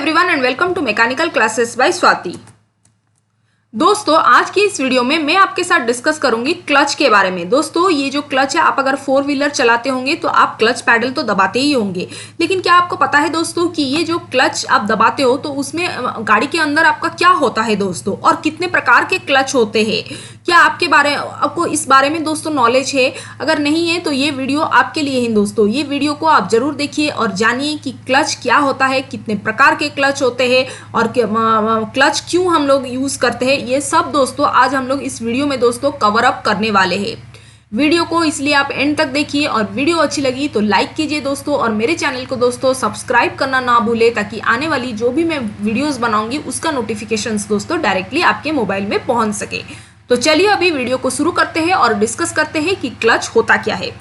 Everyone and welcome to mechanical classes by Swati. दोस्तों आज की इस वीडियो में मैं आपके साथ डिस्कस करूंगी क्लच के बारे में। दोस्तों ये जो क्लच है, आप अगर फोर व्हीलर चलाते होंगे तो आप क्लच पैडल तो दबाते ही होंगे, लेकिन क्या आपको पता है दोस्तों कि ये जो क्लच आप दबाते हो तो उसमें गाड़ी के अंदर आपका क्या होता है दोस्तों, और कितने प्रकार के क्लच होते हैं। क्या आपको इस बारे में दोस्तों नॉलेज है? अगर नहीं है तो ये वीडियो आपके लिए है दोस्तों। ये वीडियो को आप जरूर देखिए और जानिए कि क्लच क्या होता है, कितने प्रकार के क्लच होते हैं और क्लच क्यों हम लोग यूज करते हैं। ये सब दोस्तों आज हम लोग इस वीडियो में दोस्तों कवर अप करने वाले हैं। वीडियो को इसलिए आप एंड तक देखिए, और वीडियो अच्छी लगी तो लाइक कीजिए दोस्तों, और मेरे चैनल को दोस्तों सब्सक्राइब करना ना भूले, ताकि आने वाली जो भी मैं वीडियोस बनाऊंगी उसका नोटिफिकेशंस दोस्तों डायरेक्टली आपके मोबाइल में पहुंच सके। तो चलिए अभी वीडियो को शुरू करते हैं और डिस्कस करते हैं कि क्लच होता क्या है।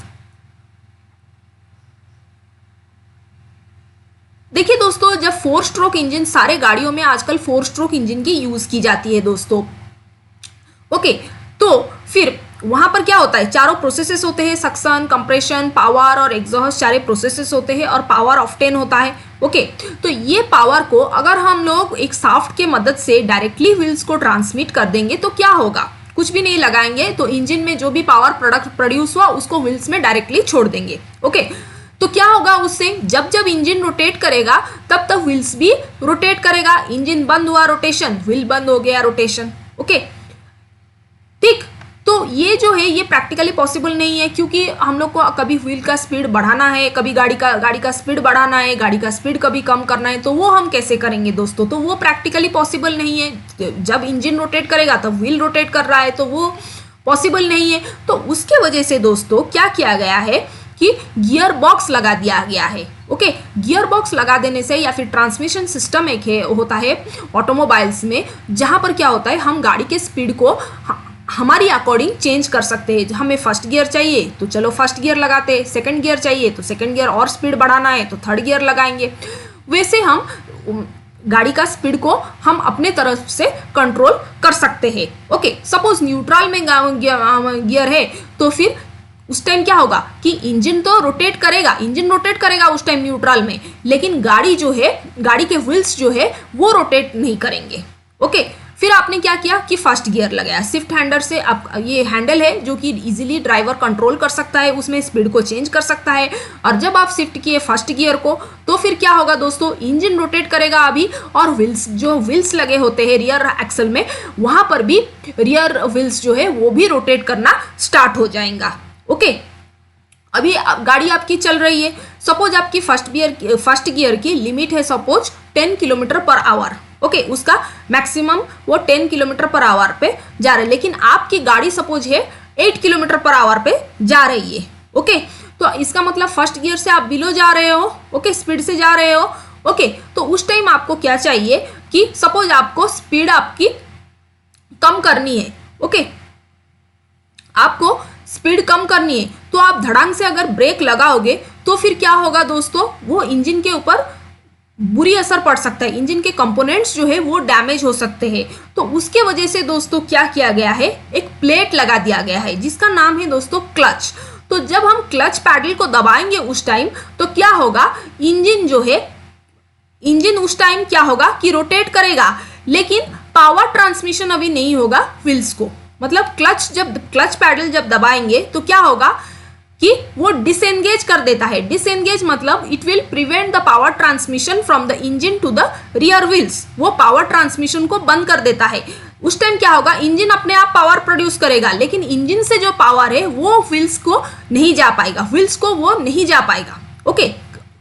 देखिए दोस्तों, जब 4 स्ट्रोक इंजन, सारे गाड़ियों में आजकल 4 स्ट्रोक इंजन की यूज की जाती है दोस्तों। ओके, तो फिर वहां पर क्या होता है, चारों प्रोसेसेस होते हैं, सक्शन, कंप्रेशन, पावर और एग्जॉस्ट, सारे प्रोसेसेस होते हैं और पावर ऑफ्टेन होता है। ओके, तो ये पावर को अगर हम लोग एक शाफ्ट के मदद से डायरेक्टली व्हील्स को ट्रांसमिट कर देंगे तो क्या होगा, कुछ भी नहीं लगाएंगे तो इंजन में जो भी पावर प्रोड्यूस हुआ उसको व्हील्स में डायरेक्टली छोड़ देंगे। ओके, तो क्या होगा उससे, जब जब इंजन रोटेट करेगा तब तब व्हील्स भी रोटेट करेगा। इंजन बंद हुआ रोटेशन, व्हील बंद हो गया रोटेशन। ओके, ठीक। तो ये जो है ये प्रैक्टिकली पॉसिबल नहीं है, क्योंकि हम लोग को कभी व्हील का स्पीड बढ़ाना है, कभी गाड़ी का स्पीड बढ़ाना है, गाड़ी का स्पीड कभी कम करना है, तो वो हम कैसे करेंगे दोस्तों। तो वो प्रैक्टिकली पॉसिबल नहीं है। जब इंजन रोटेट करेगा तब व्हील रोटेट कर रहा है, तो वो पॉसिबल नहीं है। तो उसके वजह से दोस्तों क्या किया गया है कि गियर बॉक्स लगा दिया गया है। ओके, गियर बॉक्स लगा देने से, या फिर ट्रांसमिशन सिस्टम एक होता है ऑटोमोबाइल्स में, जहां पर क्या होता है हम गाड़ी के स्पीड को हमारी अकॉर्डिंग चेंज कर सकते हैं। हमें फर्स्ट गियर चाहिए तो चलो फर्स्ट गियर लगाते हैं, सेकंड गियर चाहिए तो सेकंड गियर, और स्पीड बढ़ाना है तो थर्ड गियर लगाएंगे। वैसे हम गाड़ी का स्पीड को हम अपने तरफ से कंट्रोल कर सकते हैं। ओके, सपोज न्यूट्रल में गियर है तो फिर उस टाइम क्या होगा कि इंजन तो रोटेट करेगा उस टाइम न्यूट्रल में, लेकिन गाड़ी जो है, गाड़ी के व्हील्स जो है वो रोटेट नहीं करेंगे। ओके, फिर आपने क्या किया कि फर्स्ट गियर लगाया शिफ्ट हैंडल से। अब ये हैंडल है जो कि इजीली ड्राइवर कंट्रोल कर सकता है, उसमें स्पीड को चेंज कर सकता है। और जब आप शिफ्ट किए फर्स्ट गियर को तो फिर क्या होगा दोस्तों, इंजन रोटेट करेगा अभी, और व्हील्स लगे होते हैं रियर एक्सल में, वहां पर भी रियर व्हील्स जो है वो भी रोटेट करना स्टार्ट हो जाएगा। ओके, अभी गाड़ी आपकी चल रही है, सपोज आपकी फर्स्ट गियर की लिमिट है suppose 10 kilometre per hour. Okay, उसका मैक्सिमम वो 10 किलोमीटर पर आवर पे जा रहे हैं, लेकिन आपकी गाड़ी सपोज है 8 किलोमीटर पर आवर पे जा रही है। ओके, तो इसका मतलब फर्स्ट गियर से आप बिलो जा रहे हो। ओके, स्पीड से जा रहे हो। ओके, तो उस टाइम आपको क्या चाहिए कि सपोज आपको स्पीड आपकी कम करनी है। ओके, आपको स्पीड कम करनी है तो आप धड़ांग से अगर ब्रेक लगाओगे तो फिर क्या होगा दोस्तों, वो इंजन के ऊपर बुरी असर पड़ सकता है, इंजन के कंपोनेंट्स जो है वो डैमेज हो सकते हैं। तो उसके वजह से दोस्तों क्या किया गया है, एक प्लेट लगा दिया गया है जिसका नाम है दोस्तों क्लच। तो जब हम क्लच पैडल को दबाएंगे उस टाइम तो क्या होगा, इंजन उस टाइम क्या होगा कि रोटेट करेगा, लेकिन पावर ट्रांसमिशन अभी नहीं होगा व्हील्स को। मतलब क्लच पैडल जब दबाएंगे तो क्या होगा कि वो डिसएंगेज कर देता है। डिसएंगेज मतलब it will prevent the power transmission from the engine to the rear wheels. वो पावर ट्रांसमिशन को बंद कर देता है। उस टाइम क्या होगा, इंजन अपने आप पावर प्रोड्यूस करेगा, लेकिन इंजन से जो पावर है वो व्हील्स को नहीं जा पाएगा। ओके,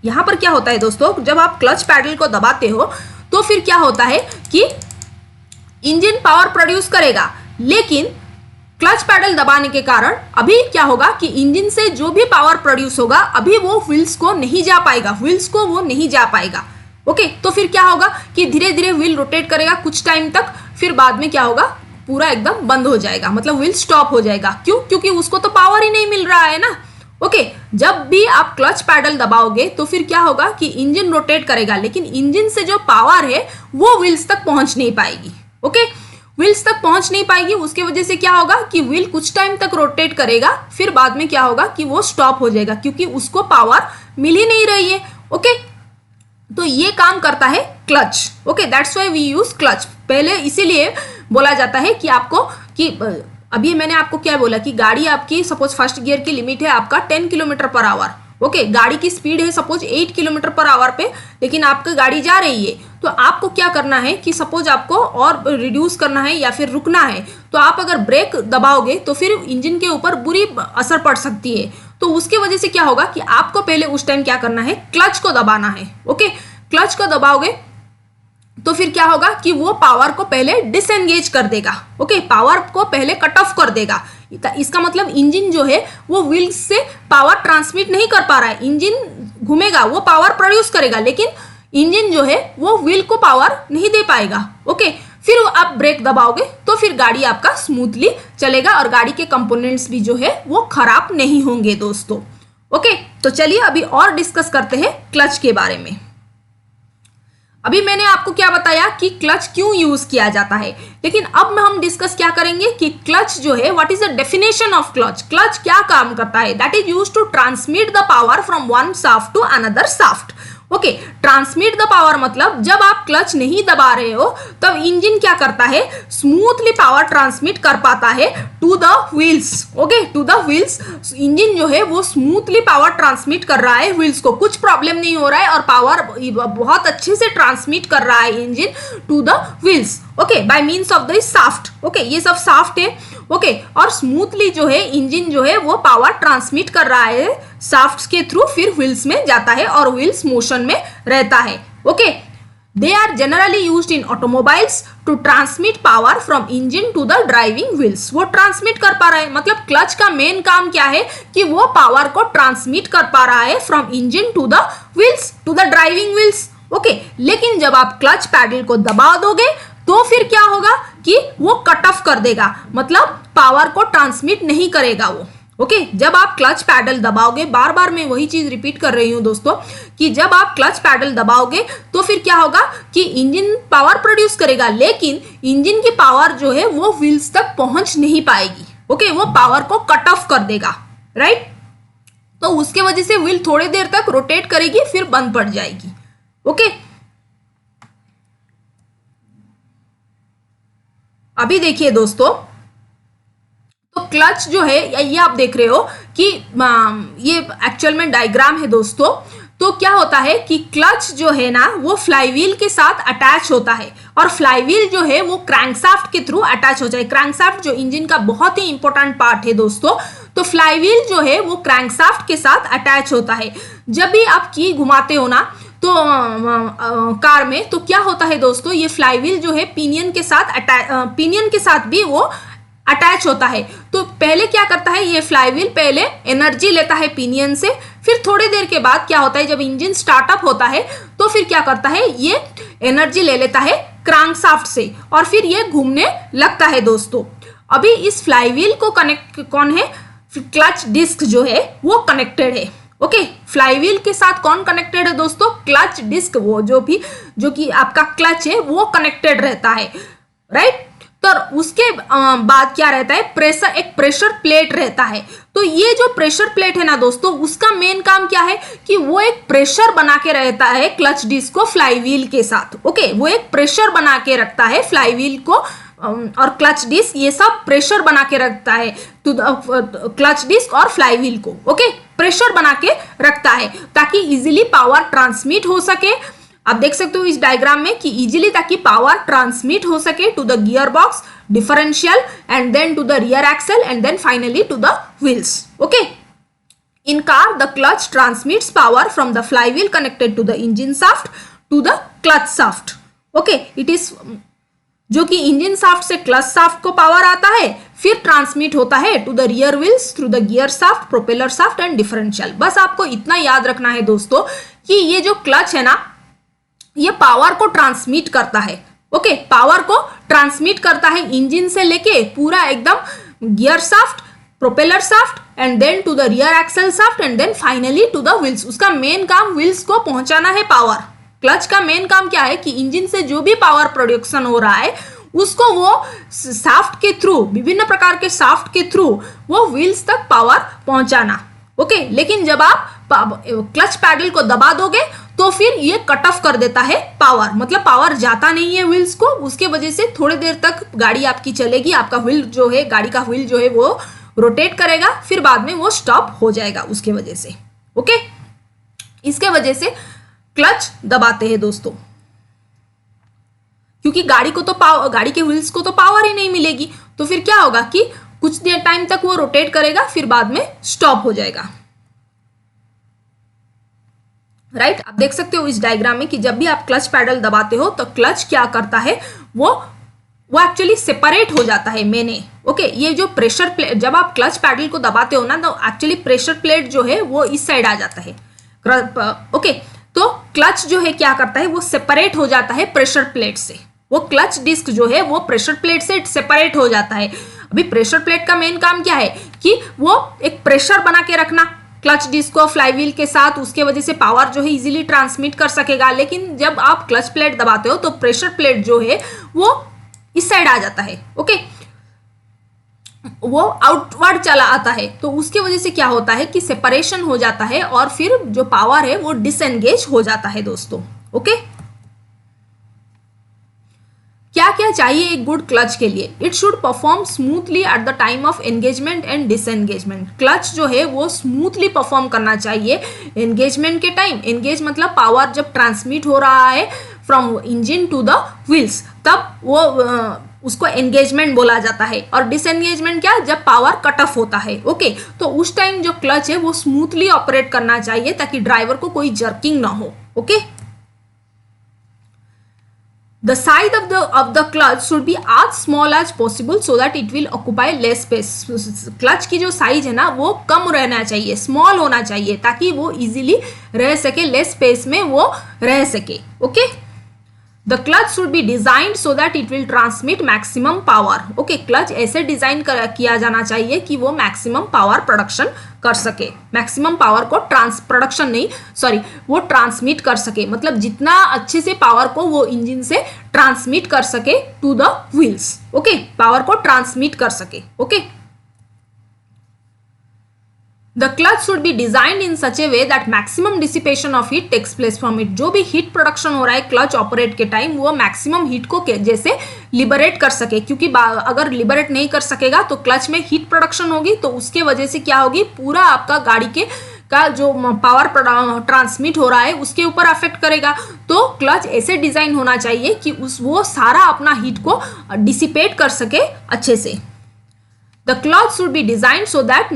यहां पर क्या होता है दोस्तों, जब आप क्लच पैडल को दबाते हो तो फिर क्या होता है कि इंजन पावर प्रोड्यूस करेगा, लेकिन क्लच पैडल दबाने के कारण अभी क्या होगा कि इंजन से जो भी पावर प्रोड्यूस होगा अभी वो व्हील्स को नहीं जा पाएगा। ओके, तो फिर क्या होगा कि धीरे धीरे व्हील रोटेट करेगा कुछ टाइम तक, फिर बाद में क्या होगा, पूरा एकदम बंद हो जाएगा, मतलब व्हील स्टॉप हो जाएगा। क्यों? क्योंकि उसको तो पावर ही नहीं मिल रहा है ना। ओके, जब भी आप क्लच पैडल दबाओगे तो फिर क्या होगा कि इंजन रोटेट करेगा, लेकिन इंजन से जो पावर है वो व्हील्स तक पहुंच नहीं पाएगी। ओके, व्हील्स तक पहुंच नहीं पाएगी, उसके वजह से क्या होगा कि व्हील कुछ टाइम तक रोटेट करेगा, फिर बाद में क्या होगा कि वो स्टॉप हो जाएगा, क्योंकि उसको पावर मिल ही नहीं रही है। ओके, तो ये काम करता है clutch. Okay, that's why we use clutch. पहले इसीलिए बोला जाता है कि आपको कि अभी मैंने आपको क्या बोला कि गाड़ी आपकी सपोज फर्स्ट गियर की लिमिट है आपका 10 किलोमीटर पर आवर। ओके, गाड़ी की स्पीड है सपोज 8 किलोमीटर पर आवर पे, लेकिन आपकी गाड़ी जा रही है, तो आपको क्या करना है कि सपोज आपको और रिड्यूस करना है या फिर रुकना है, तो आप अगर ब्रेक दबाओगे तो फिर इंजन के ऊपर बुरी असर पड़ सकती है। तो उसके वजह से क्या होगा कि आपको पहले उस टाइम क्या करना है, क्लच को दबाना है। ओके, क्लच को दबाओगे तो फिर क्या होगा कि वो पावर को पहले डिसएंगेज कर देगा। ओके, पावर को पहले कट ऑफ कर देगा। इसका मतलब इंजन जो है वो व्हील्स से पावर ट्रांसमिट नहीं कर पा रहा है। इंजन घूमेगा, वो पावर प्रोड्यूस करेगा, लेकिन इंजन जो है वो व्हील को पावर नहीं दे पाएगा। ओके, फिर आप ब्रेक दबाओगे तो फिर गाड़ी आपका स्मूथली चलेगा और गाड़ी के कंपोनेंट्स भी जो है वो खराब नहीं होंगे दोस्तों। ओके, तो चलिए अभी और डिस्कस करते हैं क्लच के बारे में। अभी मैंने आपको क्या बताया कि क्लच क्यों यूज किया जाता है, लेकिन अब हम डिस्कस क्या करेंगे कि क्लच जो है what is the definition of clutch. Clutch क्या काम करता है? That is used to transmit the power from one shaft to another shaft. Okay, transmit the power मतलब जब आप क्लच नहीं दबा रहे हो तब इंजन क्या करता है, स्मूथली पावर ट्रांसमिट कर पाता है to the wheels. Okay, to the wheels engine जो है वो स्मूथली पावर ट्रांसमिट कर रहा है व्हील्स को, कुछ प्रॉब्लम नहीं हो रहा है और पावर बहुत अच्छे से ट्रांसमिट कर रहा है engine to the wheels. Okay, by means of the shaft. Okay, ये सब शाफ्ट है। ओके, और स्मूथली जो है इंजन जो है वो पावर ट्रांसमिट कर रहा है शाफ्ट्स के थ्रू, फिर व्हील्स में जाता है और व्हील्स मोशन में रहता है। Okay, they are generally used in automobiles to transmit power from engine to the driving wheels. वो ट्रांसमिट कर पा रहा है, मतलब क्लच का मेन काम क्या है कि वो पावर को ट्रांसमिट कर पा रहा है from engine to the wheels, to the driving wheels. Okay, लेकिन जब आप क्लच पैडल को दबा दोगे तो फिर क्या होगा कि वो कट ऑफ कर देगा, मतलब पावर को ट्रांसमिट नहीं करेगा वो। ओके, जब आप क्लच पैडल दबाओगे, बार बार मैं वही चीज रिपीट कर रही हूं दोस्तों कि जब आप क्लच पैडल दबाओगे तो फिर क्या होगा कि इंजन पावर प्रोड्यूस करेगा, लेकिन इंजन की पावर जो है वो व्हील्स तक पहुंच नहीं पाएगी। ओके, वो पावर को कट ऑफ कर देगा, राइट। तो उसके वजह से व्हील थोड़ी देर तक रोटेट करेगी, फिर बंद पड़ जाएगी। ओके, अभी देखिए दोस्तों, तो क्लच जो है ये आप देख रहे हो कि ये एक्चुअल में डायग्राम है दोस्तों। तो क्या होता है कि क्लच जो है ना वो फ्लाईव्हील के साथ अटैच होता है और फ्लाईव्हील जो है वो क्रैंकशाफ्ट के थ्रू अटैच हो जाए। क्रैंकशाफ्ट जो इंजन का बहुत ही इंपॉर्टेंट पार्ट है दोस्तों, तो फ्लाईव्हील जो है वो क्रैंकशाफ्ट के साथ अटैच होता है। जब भी आप की घुमाते हो ना तो कार में, तो क्या होता है दोस्तों, ये फ्लाईव्हील जो है पिनियन के साथ भी वो अटैच होता है। तो पहले क्या करता है, ये फ्लाईव्हील पहले एनर्जी लेता है पिनियन से, फिर थोड़ी देर के बाद क्या होता है, जब इंजन स्टार्टअप होता है तो फिर क्या करता है, ये एनर्जी ले लेता है क्रैंकशाफ्ट से और फिर ये घूमने लगता है दोस्तों। अभी इस फ्लाईव्हील को कनेक्ट कौन है, क्लच डिस्क जो है वो कनेक्टेड है। ओके, फ्लाईव्हील के साथ कौन कनेक्टेड है दोस्तों, क्लच डिस्क, वो जो कि आपका क्लच है वो कनेक्टेड रहता है, राइट। तो उसके बाद क्या रहता है, एक प्रेशर प्लेट रहता है। तो ये जो प्रेशर प्लेट है ना दोस्तों, उसका मेन काम क्या है कि वो एक प्रेशर बना के रहता है क्लच डिस्क को फ्लाईव्हील के साथ। ओके, वो एक प्रेशर बना के रखता है फ्लाईव्हील को और क्लच डिस्क, ये सब प्रेशर बना के रखता है टू क्लच डिस्क और फ्लाईव्हील को। ओके, प्रेशर बना के रखता है ताकि इजीली पावर ट्रांसमिट हो सके। आप देख सकते हो इस डायग्राम में कि इजीली ताकि पावर ट्रांसमिट हो सके to the gear box, differential and then to the rear axle and then finally to the wheels. Okay, in car the clutch transmits power from the flywheel connected to the engine shaft to the clutch shaft. Okay, it is जो कि engine shaft से clutch shaft को power आता है, फिर transmit होता है to the rear wheels through the gear shaft, propeller shaft and differential. बस आपको इतना याद रखना है दोस्तों कि ये जो क्लच है ना, ये पावर को ट्रांसमिट करता है। ओके, पावर को ट्रांसमिट करता है इंजन से लेके पूरा एकदम gear shaft, propeller shaft and then to the rear axle shaft and then finally to the wheels. उसका मेन काम व्हील्स को पहुंचाना है पावर। क्लच का मेन काम क्या है कि इंजन से जो भी पावर प्रोडक्शन हो रहा है उसको वो शाफ्ट के थ्रू, विभिन्न प्रकार के शाफ्ट के थ्रू वो व्हील्स तक पावर पहुंचाना। ओके, लेकिन जब आप क्लच पैडल को दबा दोगे तो फिर ये कट ऑफ कर देता है पावर, मतलब पावर जाता नहीं है व्हील्स को, उसके वजह से थोड़ी देर तक गाड़ी आपकी चलेगी, आपका व्हील जो है, गाड़ी का व्हील जो है वो रोटेट करेगा, फिर बाद में वो स्टॉप हो जाएगा उसके वजह से। ओके, इसके वजह से क्लच दबाते हैं दोस्तों, क्योंकि गाड़ी को तो गाड़ी के व्हील्स को तो पावर ही नहीं मिलेगी, तो फिर क्या होगा कि कुछ देर टाइम तक वो रोटेट करेगा, फिर बाद में स्टॉप हो जाएगा। राइट, आप देख सकते हो इस डायग्राम में कि जब भी आप क्लच पैडल दबाते हो तो क्लच क्या करता है, वो एक्चुअली सेपरेट हो जाता है मैंने। ओके, ये जो प्रेशर प्लेट, जब आप क्लच पैडल को दबाते हो ना, तो एक्चुअली प्रेशर प्लेट जो है वो इस साइड आ जाता है। ओके, तो क्लच जो है क्या करता है, वो सेपरेट हो जाता है प्रेशर प्लेट से, वो क्लच डिस्क जो है वो प्रेशर प्लेट से सेपरेट हो जाता है। अभी प्रेशर प्लेट का मेन काम क्या है कि वो एक प्रेशर बना के रखना क्लच डिस्क को फ्लाईव्हील के साथ, उसके वजह से पावर जो है इजीली ट्रांसमिट कर सकेगा। लेकिन जब आप क्लच प्लेट दबाते हो तो प्रेशर प्लेट जो है वो इस साइड आ जाता है। ओके, वो आउटवर्ड चला आता है, तो उसके वजह से क्या होता है कि सेपरेशन हो जाता है और फिर जो पावर है वो डिसएंगेज हो जाता है दोस्तों। ओके, क्या क्या चाहिए एक गुड क्लच के लिए? It should perform smoothly at the time of engagement and disengagement. Clutch जो है वो स्मूथली परफॉर्म करना चाहिए एंगेजमेंट के टाइम। एंगेज मतलब पावर जब ट्रांसमिट हो रहा है from engine to the wheels, तब वो उसको एंगेजमेंट बोला जाता है। और डिसएंगेजमेंट क्या, जब पावर कट ऑफ होता है। ओके, तो उस टाइम जो क्लच है वो स्मूथली ऑपरेट करना चाहिए ताकि ड्राइवर को कोई जर्किंग ना हो। Okay, the size of the clutch should be as small as possible so that it will occupy less space. Clutch की जो साइज है ना वो कम रहना चाहिए, स्मॉल होना चाहिए, ताकि वो इजीली रह सके, लेस स्पेस में वो रह सके। Okay, the clutch should be designed so that it will transmit maximum power. Okay, clutch ऐसे डिजाइन किया जाना चाहिए कि वो मैक्सिमम पावर प्रोडक्शन कर सके, मैक्सिमम पावर को वो ट्रांसमिट कर सके, मतलब जितना अच्छे से पावर को वो इंजन से ट्रांसमिट कर सके to the wheels. Okay, power को ट्रांसमिट कर सके। Okay, the clutch should be designed in such a way that maximum dissipation of heat takes place from it. जो भी हीट प्रोडक्शन हो रहा है क्लच ऑपरेट के टाइम, वो मैक्सिमम हीट को जैसे लिबरेट कर सके, क्योंकि अगर लिबरेट नहीं कर सकेगा तो क्लच में हीट प्रोडक्शन होगी, तो उसके वजह से क्या होगी, पूरा आपका गाड़ी का जो पावर ट्रांसमिट हो रहा है उसके ऊपर अफेक्ट करेगा। तो क्लच ऐसे डिजाइन होना चाहिए कि वो सारा अपना हीट को डिसिपेट कर सके अच्छे से। The clutch should be designed so that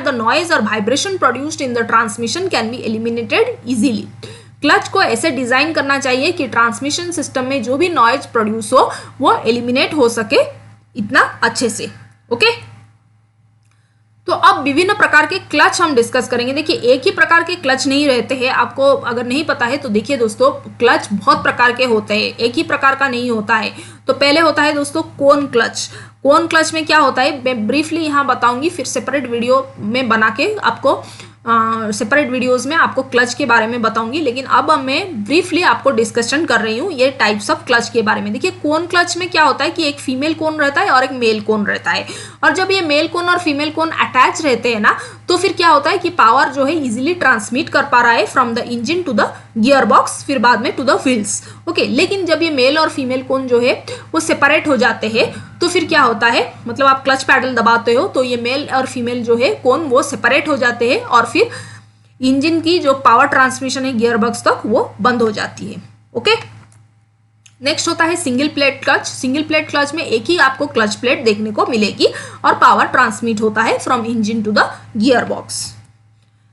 the noise or vibration produced in the transmission can be eliminated easily. Clutch को ऐसे डिजाइन करना चाहिए कि ट्रांसमिशन सिस्टम में जो भी नॉइज प्रोड्यूस हो वो एलिमिनेट हो सके इतना अच्छे से। ओके, तो अब विभिन्न प्रकार के क्लच हम डिस्कस करेंगे। देखिए, एक ही प्रकार के क्लच नहीं रहते हैं, आपको अगर नहीं पता है तो देखिए दोस्तों, क्लच बहुत प्रकार के होते हैं, एक ही प्रकार का नहीं होता है। तो पहले होता है दोस्तों कोन क्लच। कोन क्लच में क्या होता है मैं ब्रीफली यहाँ बताऊंगी, फिर सेपरेट वीडियो में बना के आपको सेपरेट वीडियोस में आपको क्लच के बारे में बताऊंगी, लेकिन अब मैं ब्रीफली आपको डिस्कशन कर रही हूँ ये टाइप्स ऑफ क्लच के बारे में। देखिए, कोन क्लच में क्या होता है कि एक फीमेल कोन रहता है और एक मेल कोन रहता है, और जब ये मेल कोन और फीमेल कोन अटैच रहते हैं ना, तो फिर क्या होता है कि पावर जो है इजीली ट्रांसमिट कर पा रहा है from the engine to the gear box, फिर बाद में टू द व्हील्स। ओके, लेकिन जब ये मेल और फीमेल कोन जो है वो सेपरेट हो जाते हैं, तो फिर क्या होता है, मतलब आप क्लच पैडल दबाते हो तो ये मेल और फीमेल जो है कोन वो सेपरेट हो जाते हैं, और फिर इंजन की जो पावर ट्रांसमिशन है गियर बॉक्स तक वो बंद हो जाती है। ओके, नेक्स्ट होता है single plate clutch. Single plate clutch में एक ही आपको क्लच प्लेट देखने को मिलेगी और पावर ट्रांसमिट होता है from engine to the gear box.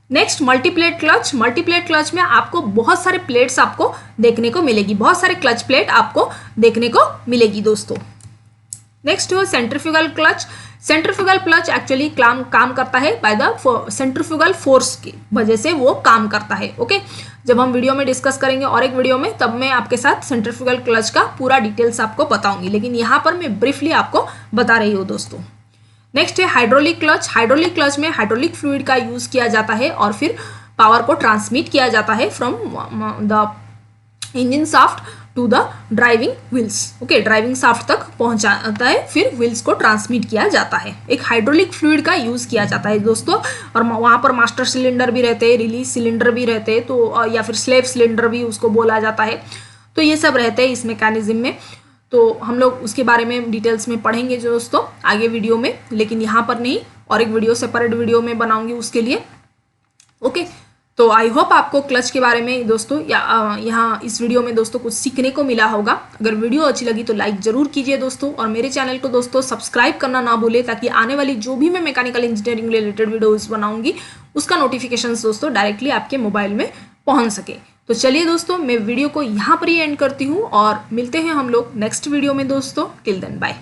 Next multiplate clutch. Multiplate clutch में आपको बहुत सारे प्लेट्स आपको देखने को मिलेगी, बहुत सारे क्लच प्लेट आपको देखने को मिलेगी दोस्तों। नेक्स्ट हो centrifugal clutch. Centrifugal clutch actually काम करता है बाय द सेंट्रीफ्यूगल फोर्स की वजह से वो काम करता है। ओके, जब हम वीडियो में डिस्कस करेंगे और एक वीडियो में, तब मैं आपके साथ सेंट्रीफ्यूगल क्लच का पूरा डिटेल्स आपको बताऊंगी, लेकिन यहाँ पर मैं ब्रीफली आपको बता रही हूँ दोस्तों। नेक्स्ट है हाइड्रोलिक क्लच। हाइड्रोलिक क्लच में हाइड्रोलिक फ्लूइड का यूज किया जाता है और फिर पावर को ट्रांसमिट किया जाता है from the engine shaft to the driving wheels. Okay, driving shaft तक पहुंचाता है, फिर व्हील्स को ट्रांसमिट किया जाता है। एक हाइड्रोलिक फ्लूइड का यूज किया जाता है दोस्तों, और वहां पर मास्टर सिलेंडर भी रहते हैं, रिलीज सिलेंडर भी रहते हैं, तो या फिर स्लेव सिलेंडर भी उसको बोला जाता है। तो ये सब रहते हैं इस मैकेनिज्म में। तो हम लोग उसके बारे में डिटेल्स में पढ़ेंगे जो दोस्तों आगे वीडियो में, लेकिन यहाँ पर नहीं, और एक वीडियो सेपरेट वीडियो में बनाऊंगी उसके लिए। ओके, तो आई होप आपको क्लच के बारे में दोस्तों या यहाँ इस वीडियो में दोस्तों कुछ सीखने को मिला होगा। अगर वीडियो अच्छी लगी तो लाइक जरूर कीजिए दोस्तों, और मेरे चैनल को दोस्तों सब्सक्राइब करना ना भूले, ताकि आने वाली जो भी मैं मैकेनिकल इंजीनियरिंग रिलेटेड वीडियोस बनाऊंगी उसका नोटिफिकेशन दोस्तों डायरेक्टली आपके मोबाइल में पहुंच सके। तो चलिए दोस्तों, मैं वीडियो को यहाँ पर ही एंड करती हूँ, और मिलते हैं हम लोग नेक्स्ट वीडियो में दोस्तों। Till then bye.